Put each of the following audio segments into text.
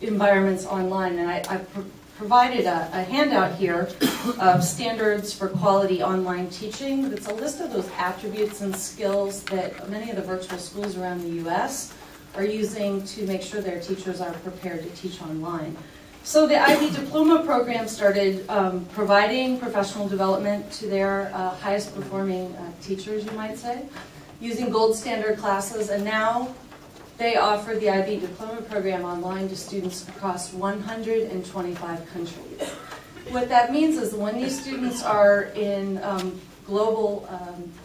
environments online. And I provided a handout here of standards for quality online teaching. That's a list of those attributes and skills that many of the virtual schools around the US are using to make sure their teachers are prepared to teach online. So the IB diploma program started providing professional development to their highest performing teachers, you might say, using gold standard classes, and now they offer the IB diploma program online to students across 125 countries. What that means is when these students are in global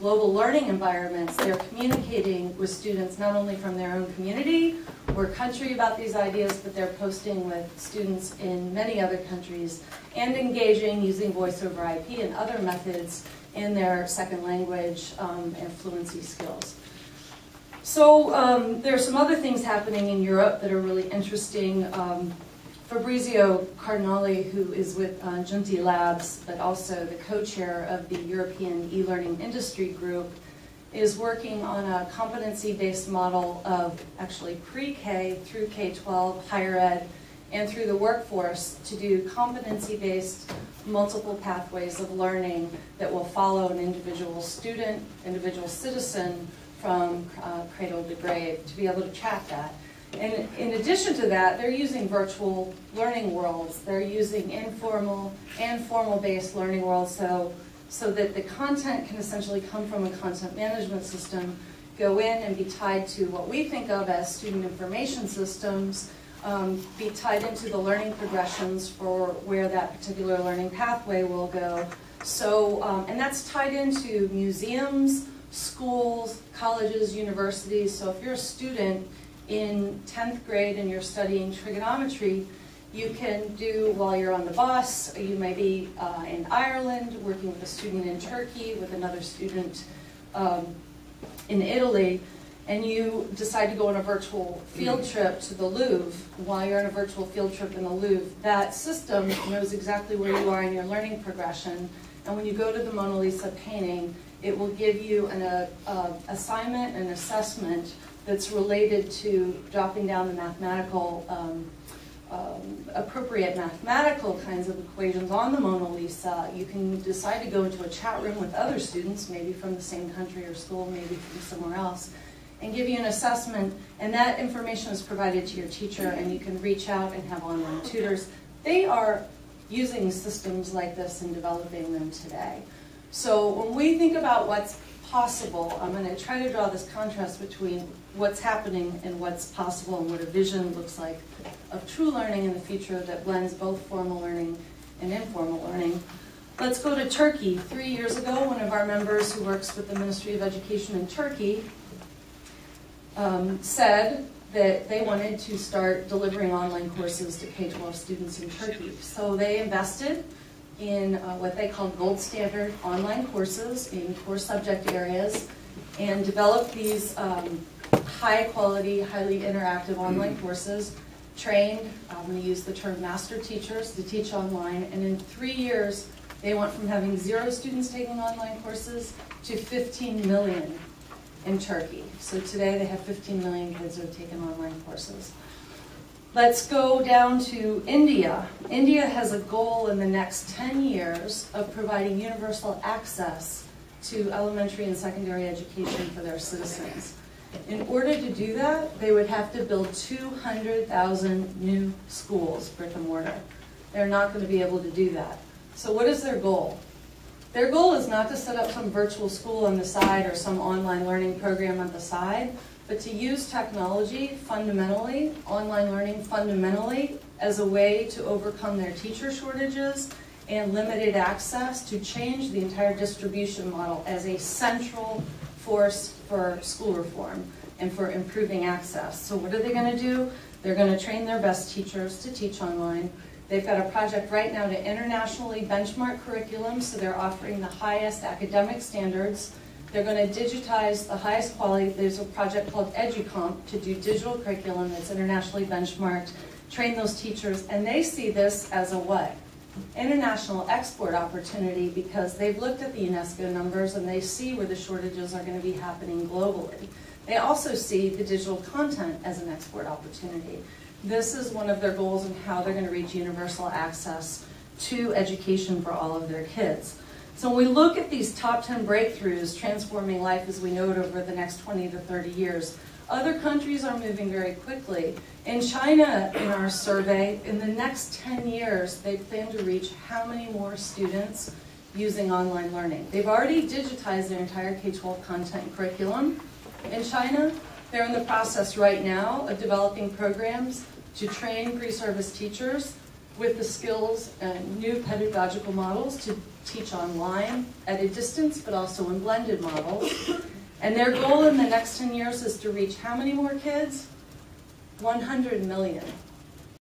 learning environments, they're communicating with students not only from their own community or country about these ideas, but they're posting with students in many other countries and engaging using voice over IP and other methods in their second language and fluency skills. So there are some other things happening in Europe that are really interesting. Fabrizio Cardinale, who is with Giunti Labs, but also the co-chair of the European e-learning industry group, is working on a competency-based model of actually pre-K through K-12, higher ed, and through the workforce to do competency-based multiple pathways of learning that will follow an individual student, individual citizen from cradle to grave to be able to track that. And in addition to that, they're using virtual learning worlds. They're using informal and formal-based learning worlds so that the content can essentially come from a content management system, go in and be tied to what we think of as student information systems, be tied into the learning progressions for where that particular learning pathway will go. So, and that's tied into museums, schools, colleges, universities. So if you're a student in 10th grade and you're studying trigonometry, you can do while you're on the bus, you may be in Ireland working with a student in Turkey, with another student in Italy, and you decide to go on a virtual field trip to the Louvre. While you're on a virtual field trip in the Louvre, that system knows exactly where you are in your learning progression, and when you go to the Mona Lisa painting, it will give you an assignment, an assessment that's related to dropping down the mathematical, appropriate mathematical kinds of equations on the Mona Lisa. You can decide to go into a chat room with other students, maybe from the same country or school, maybe from somewhere else, and give you an assessment, and that information is provided to your teacher, and you can reach out and have online tutors. They are using systems like this and developing them today. So when we think about what's possible, I'm going to try to draw this contrast between what's happening and what's possible and what a vision looks like of true learning in the future that blends both formal learning and informal learning. Let's go to Turkey. 3 years ago, one of our members who works with the Ministry of Education in Turkey said that they wanted to start delivering online courses to K-12 students in Turkey. So they invested in what they call gold standard online courses in core subject areas and developed these high quality, highly interactive online courses, trained, I'm going to use the term master teachers to teach online, and in 3 years they went from having 0 students taking online courses to 15 million in Turkey. So today they have 15 million kids who have taken online courses. Let's go down to India. India has a goal in the next 10 years of providing universal access to elementary and secondary education for their citizens. In order to do that, they would have to build 200,000 new schools, brick and mortar. They're not going to be able to do that. So what is their goal? Their goal is not to set up some virtual school on the side or some online learning program on the side, but to use technology fundamentally, online learning fundamentally, as a way to overcome their teacher shortages and limited access, to change the entire distribution model as a central force for school reform and for improving access. So what are they going to do? They're going to train their best teachers to teach online. They've got a project right now to internationally benchmark curriculum, so they're offering the highest academic standards. They're going to digitize the highest quality. There's a project called EduComp to do digital curriculum that's internationally benchmarked, train those teachers, and they see this as a what? International export opportunity, because they've looked at the UNESCO numbers and they see where the shortages are going to be happening globally. They also see the digital content as an export opportunity. This is one of their goals and how they're going to reach universal access to education for all of their kids. So when we look at these top 10 breakthroughs transforming life as we know it over the next 20 to 30 years, other countries are moving very quickly. In China, in our survey, in the next 10 years, they plan to reach how many more students using online learning? They've already digitized their entire K-12 content curriculum. In China, they're in the process right now of developing programs to train pre-service teachers with the skills and new pedagogical models to teach online at a distance, but also in blended models. And their goal in the next 10 years is to reach how many more kids? 100 million.